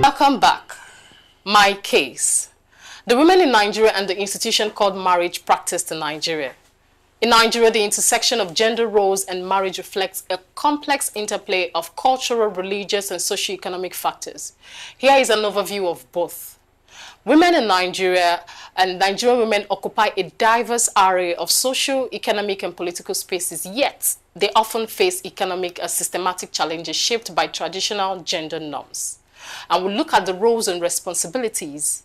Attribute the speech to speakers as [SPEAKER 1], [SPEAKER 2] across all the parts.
[SPEAKER 1] Welcome back. My case. The women in Nigeria and the institution called marriage practiced in Nigeria. In Nigeria, the intersection of gender roles and marriage reflects a complex interplay of cultural, religious, and socio-economic factors. Here is an overview of both. Women in Nigeria and Nigerian women occupy a diverse array of socio-economic and political spaces, yet they often face economic and systematic challenges shaped by traditional gender norms. And we'll look at the roles and responsibilities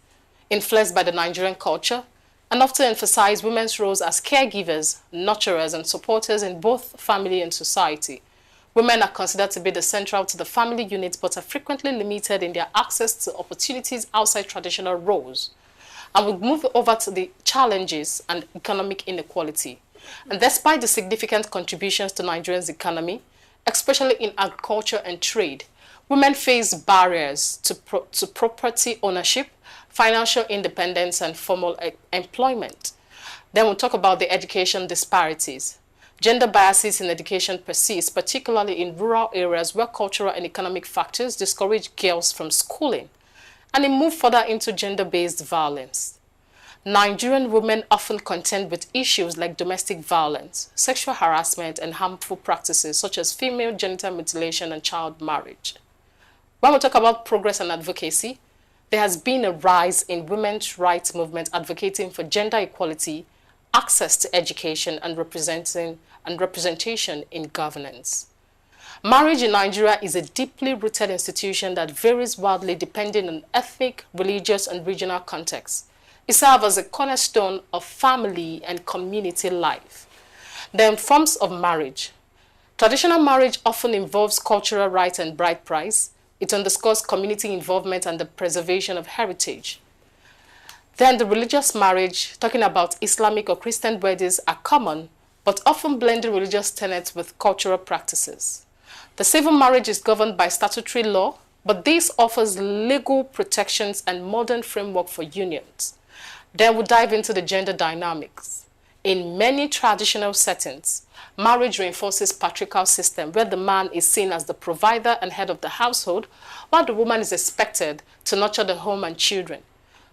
[SPEAKER 1] influenced by the Nigerian culture and often emphasize women's roles as caregivers, nurturers, and supporters in both family and society. Women are considered to be the central to the family unit, but are frequently limited in their access to opportunities outside traditional roles. And we'll move over to the challenges and economic inequality. And despite the significant contributions to Nigeria's economy, especially in agriculture and trade, women face barriers to property ownership, financial independence, and formal employment. Then we'll talk about the education disparities. Gender biases in education persist, particularly in rural areas where cultural and economic factors discourage girls from schooling, and it moves further into gender-based violence. Nigerian women often contend with issues like domestic violence, sexual harassment, and harmful practices such as female genital mutilation and child marriage. When we talk about progress and advocacy, there has been a rise in women's rights movement advocating for gender equality, access to education, and representation in governance. Marriage in Nigeria is a deeply rooted institution that varies wildly depending on ethnic, religious, and regional contexts. It serves as a cornerstone of family and community life. Then forms of marriage. Traditional marriage often involves cultural rights and bride price. It underscores community involvement and the preservation of heritage. Then the religious marriage, talking about Islamic or Christian weddings, are common, but often blending religious tenets with cultural practices. The civil marriage is governed by statutory law, but this offers legal protections and modern framework for unions. Then we'll dive into the gender dynamics. In many traditional settings, marriage reinforces patriarchal system where the man is seen as the provider and head of the household, while the woman is expected to nurture the home and children.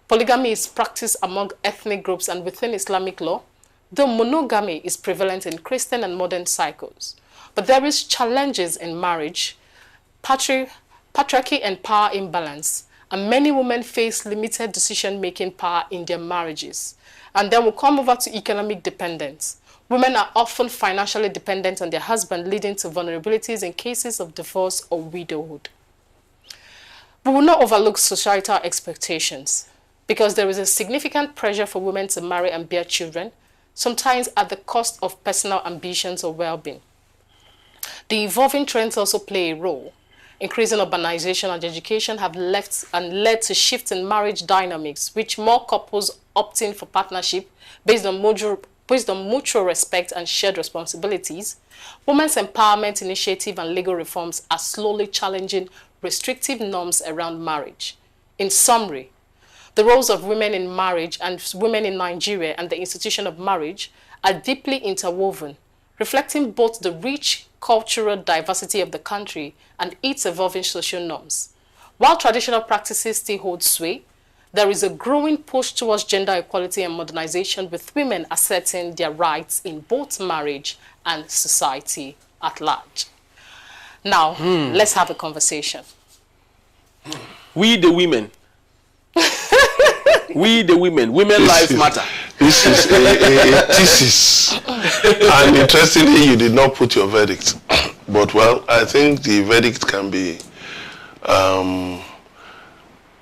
[SPEAKER 1] Polygamy is practiced among ethnic groups and within Islamic law, though monogamy is prevalent in Christian and modern cycles. But there is challenges in marriage, patriarchy and power imbalance, and many women face limited decision-making power in their marriages. And then we'll come over to economic dependence. Women are often financially dependent on their husband, leading to vulnerabilities in cases of divorce or widowhood. We will not overlook societal expectations, because there is a significant pressure for women to marry and bear children, sometimes at the cost of personal ambitions or well-being. The evolving trends also play a role. Increasing urbanization and education have led to shifts in marriage dynamics, with more couples opting for partnership based on mutual respect and shared responsibilities. Women's empowerment initiative and legal reforms are slowly challenging restrictive norms around marriage. In summary, the roles of women in marriage and women in Nigeria and the institution of marriage are deeply interwoven, reflecting both the rich cultural diversity of the country and its evolving social norms. While traditional practices still hold sway, there is a growing push towards gender equality and modernization, with women asserting their rights in both marriage and society at large. Now, let's have a conversation.
[SPEAKER 2] We the women. We the women. Women lives matter.
[SPEAKER 3] This is a thesis. And interestingly, you did not put your verdict. But, well, I think the verdict can be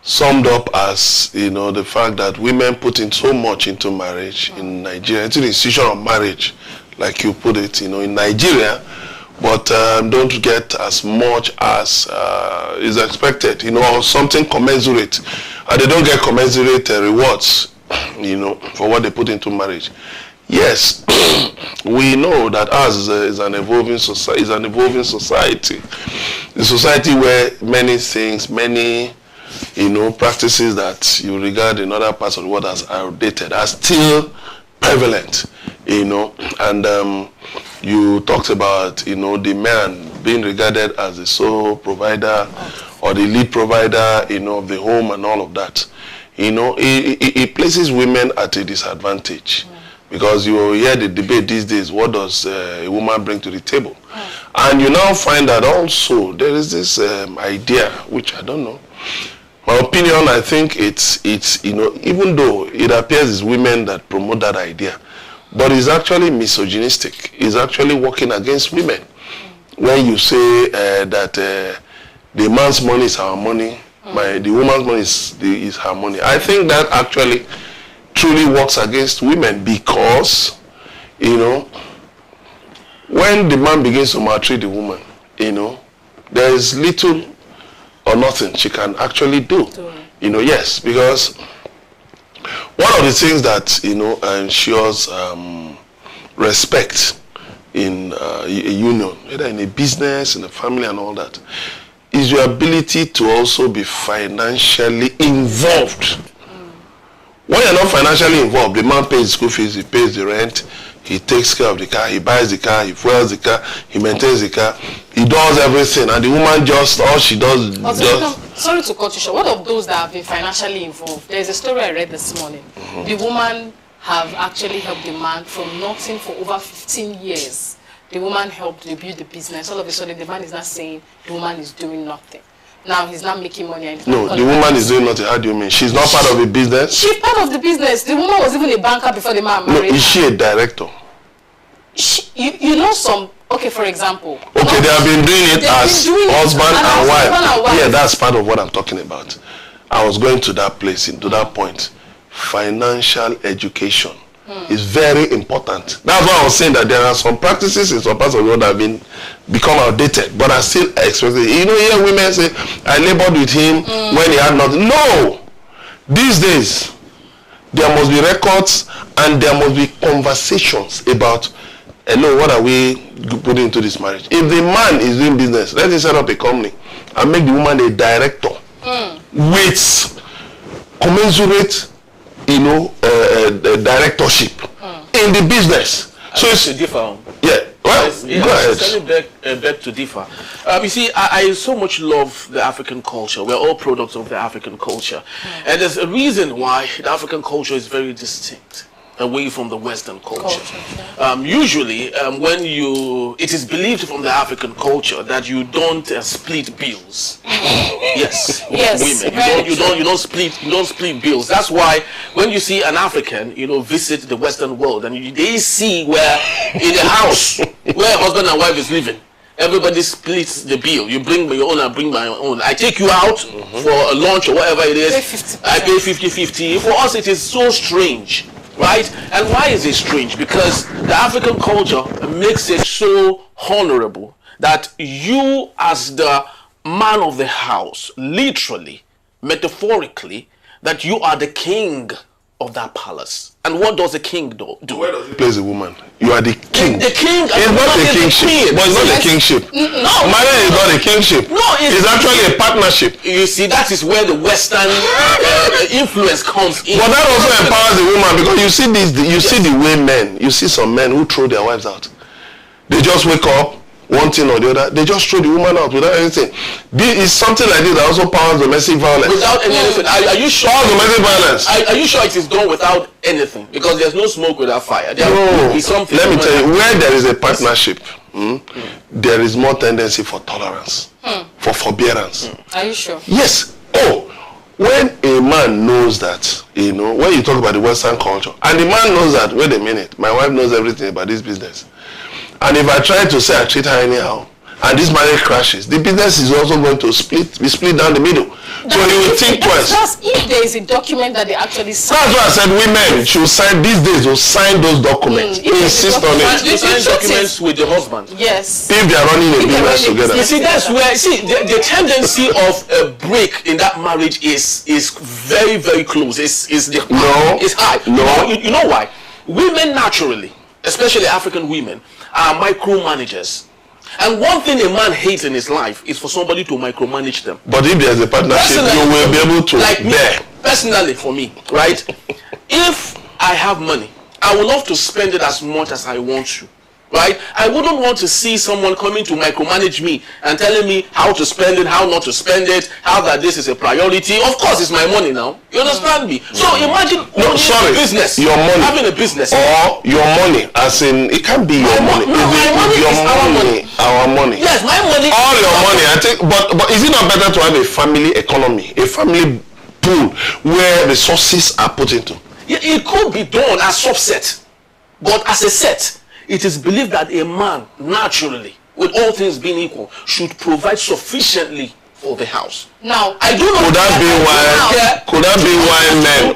[SPEAKER 3] summed up as, the fact that women put in so much into marriage in Nigeria, into the institution of marriage, like you put it, in Nigeria, but don't get as much as is expected, or something commensurate. They don't get commensurate rewards, for what they put into marriage. Yes, we know that ours is an evolving society. A society where many things, many practices that you regard in other parts of the world as outdated are still prevalent. And you talked about the man being regarded as the sole provider or the lead provider, of the home and all of that. It places women at a disadvantage. Because you hear the debate these days, what does a woman bring to the table? And you now find that also there is this idea, which I don't know. My opinion, I think it's even though it appears it's women that promote that idea, but it's actually misogynistic. It's actually working against women. When you say that the man's money is our money, the woman's money is her money. I think that actually truly works against women because, when the man begins to maltreat the woman, there is little or nothing she can actually do. Yes, because one of the things that, ensures respect in a union, whether in a business, in a family and all that, is your ability to also be financially involved. When you're not financially involved, the man pays the school fees, he pays the rent, he takes care of the car, he buys the car, he fuels the car, he maintains the car, he does everything, and the woman all she does...
[SPEAKER 1] Sorry to cut you short. What of those that have been financially involved? There's a story I read this morning. The woman have actually helped the man from nothing for over 15 years. The woman helped build the business. All of a sudden, the man is not saying the woman is doing nothing. Now he's not making money. And
[SPEAKER 3] no, the woman is doing nothing. How do you mean? She's not part of the business?
[SPEAKER 1] She's part of the business. The woman was even a banker before the man married.
[SPEAKER 3] No, is she a director?
[SPEAKER 1] You know some, okay, for example.
[SPEAKER 3] Okay, they have been doing it as husband and wife. Yeah, that's part of what I'm talking about. I was going to that place, to that point. Financial education is very important. That's why I was saying that there are some practices in some parts of the world that have become outdated, but are still expected. Here women say, I labored with him when he had nothing. No! These days, there must be records and there must be conversations about, hello, what are we putting into this marriage? If the man is doing business, let him set up a company and make the woman a director with commensurate directorship in the business. So it's
[SPEAKER 2] differ.
[SPEAKER 3] Yeah. Well, go
[SPEAKER 2] ahead. Beg to differ. You see, I so much love the African culture. We're all products of the African culture, and there's a reason why the African culture is very distinct away from the Western culture. Usually, when it is believed from the African culture that you don't split bills. Yes, women, you don't split bills. That's why when you see an African, visit the Western world, and they see where in the house where husband and wife is living, everybody splits the bill. You bring your own, I bring my own. I take you out for a lunch or whatever it is. I pay 50-50. For us, it is so strange. Right? And why is it strange? Because the African culture makes it so honorable that you, as the man of the house, literally, metaphorically, that you are the king of that palace. And what does the king do?
[SPEAKER 3] Where does he place the woman? You are the king.
[SPEAKER 2] The king.
[SPEAKER 3] It's not a kingship. But it's not a kingship.
[SPEAKER 2] No.
[SPEAKER 3] Marriage is not a kingship.
[SPEAKER 2] No,
[SPEAKER 3] it's actually a partnership.
[SPEAKER 2] You see, that is where the Western influence comes in.
[SPEAKER 3] But that also empowers the woman, because you see the way you see some men who throw their wives out. They just wake up, one thing or the other, they just throw the woman out without anything. This is something like this that also powers domestic violence.
[SPEAKER 2] Without anything. Are you sure?
[SPEAKER 3] Domestic violence.
[SPEAKER 2] Are you sure it is done without anything? Because there's no smoke without fire.
[SPEAKER 3] No. Let me tell you, where there is a partnership, there is more tendency for tolerance, for forbearance.
[SPEAKER 1] Are you sure?
[SPEAKER 3] Yes. When a man knows that, when you talk about the Western culture, and the man knows that, wait a minute, my wife knows everything about this business. And if I try to say I treat her anyhow, and this marriage crashes, the business is also going to be split down the middle. So you will think twice.
[SPEAKER 1] Just if there is a document that they actually sign.
[SPEAKER 3] That's why I said women should sign these days, will sign those documents. Insist on it.
[SPEAKER 2] You sign documents with the husband.
[SPEAKER 1] Yes.
[SPEAKER 3] If they are running a business together.
[SPEAKER 2] You see, that's where the tendency of a break in that marriage is very, very close. It's high.
[SPEAKER 3] No.
[SPEAKER 2] You know why? Women naturally, especially African women, are micromanagers. And one thing a man hates in his life is for somebody to micromanage them.
[SPEAKER 3] But if there's a partnership, you will be able to bear.
[SPEAKER 2] Personally, for me, right? If I have money, I would love to spend it as much as I want to. right? I wouldn't want to see someone coming to micromanage me and telling me how to spend it, how not to spend it, how that this is a priority. Of course, it's my money now. You understand me? So imagine business.
[SPEAKER 3] Your money.
[SPEAKER 2] Having a business.
[SPEAKER 3] Or your money, as in, it can't be your money.
[SPEAKER 2] No, my money
[SPEAKER 3] your
[SPEAKER 2] is our money.
[SPEAKER 3] Our money.
[SPEAKER 2] Yes, my money.
[SPEAKER 3] All your money. I think, but is it not better to have a family economy, a family pool where resources are put into?
[SPEAKER 2] Yeah, it could be done as subset, but as a set. It is believed that a man, naturally, with all things being equal, should provide sufficiently for the house.
[SPEAKER 1] Now,
[SPEAKER 2] I do not.
[SPEAKER 3] Could that be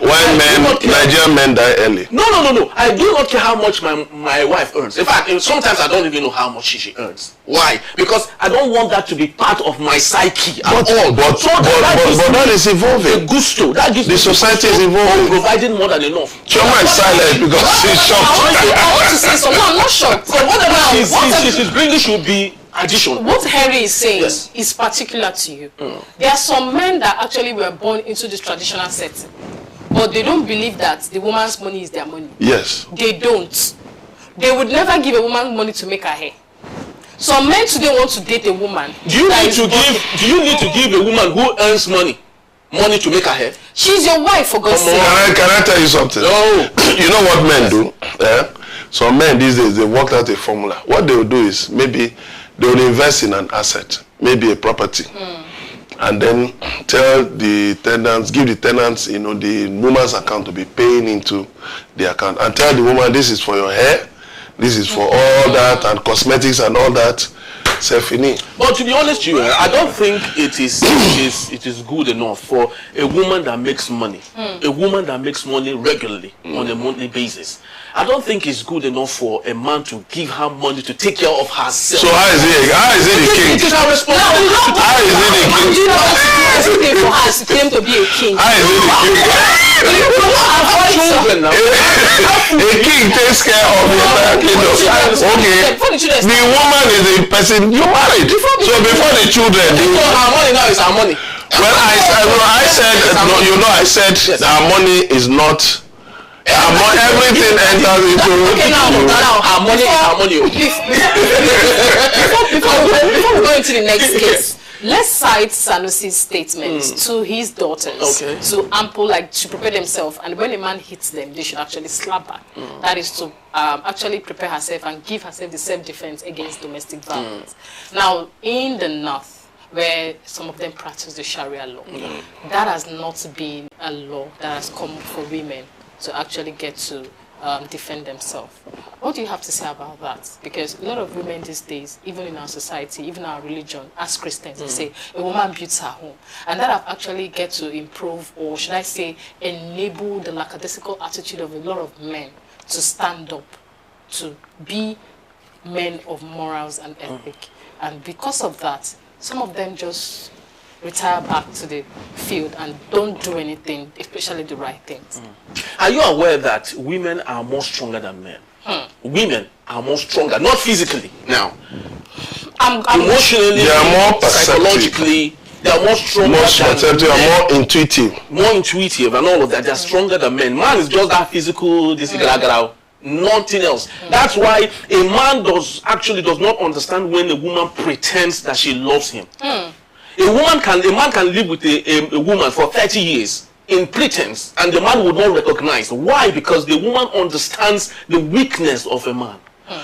[SPEAKER 3] why Nigerian men die early?
[SPEAKER 2] No. I do not care how much my wife earns. In fact, sometimes I don't even know how much she earns. Why? Because I don't want that to be part of my psyche at all.
[SPEAKER 3] But that is evolving.
[SPEAKER 2] The gusto. That gives
[SPEAKER 3] the society is evolving.
[SPEAKER 2] Providing more than enough.
[SPEAKER 3] Chioma is silent because she's shocked.
[SPEAKER 1] I want to say something. No, I'm not shocked.
[SPEAKER 2] So whatever she's bringing should be addition.
[SPEAKER 1] What Harry is saying
[SPEAKER 2] Yes.
[SPEAKER 1] is particular to you. There are some men that actually were born into this traditional setting, but they don't believe that the woman's money is their money.
[SPEAKER 3] Yes.
[SPEAKER 1] They don't. They would never give a woman money to make her hair. Some men today want to date a woman.
[SPEAKER 2] Do you need to give a woman who earns money to make her hair?
[SPEAKER 1] She's your wife, for God's sake.
[SPEAKER 3] Can I tell you something?
[SPEAKER 2] No.
[SPEAKER 3] You know what men do? Some men these days, they worked out a formula. What they will do is maybe they will invest in an asset, maybe a property, and then tell the tenants, give the tenants, the woman's account to be paying into the account, and tell the woman, this is for your hair, this is for all that, and cosmetics and all that.
[SPEAKER 2] But to be honest with you, I don't think it is good enough for a woman that makes money, a woman that makes money regularly on a monthly basis. I don't think it's good enough for a man to give her money to take care of herself.
[SPEAKER 3] So how is he the king?
[SPEAKER 2] It is her responsibility.
[SPEAKER 3] How is he the king?
[SPEAKER 1] Do you know what to do for her? She claimed to be a king.
[SPEAKER 3] How is he the king?
[SPEAKER 2] Children now.
[SPEAKER 3] A king takes care of his kingdom. Okay. The woman is the person you married. So before the children.
[SPEAKER 2] Our money now is our money.
[SPEAKER 3] Well, I said our money is not. Everything enters into.
[SPEAKER 2] Okay, now our money is our money.
[SPEAKER 1] Before we go into the next case, let's cite Sanusi's statement to his daughters to to prepare themselves, and when a man hits them, they should actually slap back. That is to actually prepare herself and give herself the self-defense against domestic violence. Now, in the north, where some of them practice the Sharia law, that has not been a law that has come for women to actually get to defend themselves. What do you have to say about that? Because a lot of women these days, even in our society, even our religion, as Christians, they say a woman builds her home. And that have actually get to improve, or should I say, enable the lackadaisical attitude of a lot of men to stand up, to be men of morals and ethic. And because of that, some of them just retire back to the field and don't do anything, especially the right things.
[SPEAKER 2] Are you aware that women are more stronger than men? Women are more stronger, not physically now. Emotionally,
[SPEAKER 3] they are more
[SPEAKER 2] psychologically, they are more stronger
[SPEAKER 3] they are more intuitive.
[SPEAKER 2] More intuitive and all of that. They are stronger than men. Man is just that physical, nothing else. That's why a man does not understand when a woman pretends that she loves him. A man can live with a woman for 30 years in pretense, and the man would not recognize. Why? Because the woman understands the weakness of a man.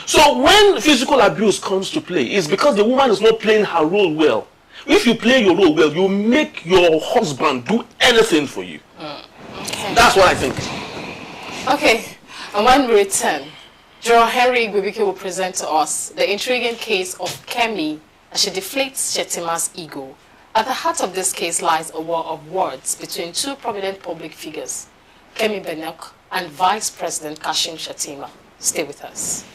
[SPEAKER 2] So when physical abuse comes to play, it's because the woman is not playing her role well. If you play your role well, you make your husband do anything for you.
[SPEAKER 1] Okay.
[SPEAKER 2] That's what I think.
[SPEAKER 1] Okay, and when we return, General Henry Igbebike will present to us the intriguing case of Kemi as she deflates Shetima's ego. At the heart of this case lies a war of words between two prominent public figures, Kemi Benok and Vice President Kashim Shettima. Stay with us.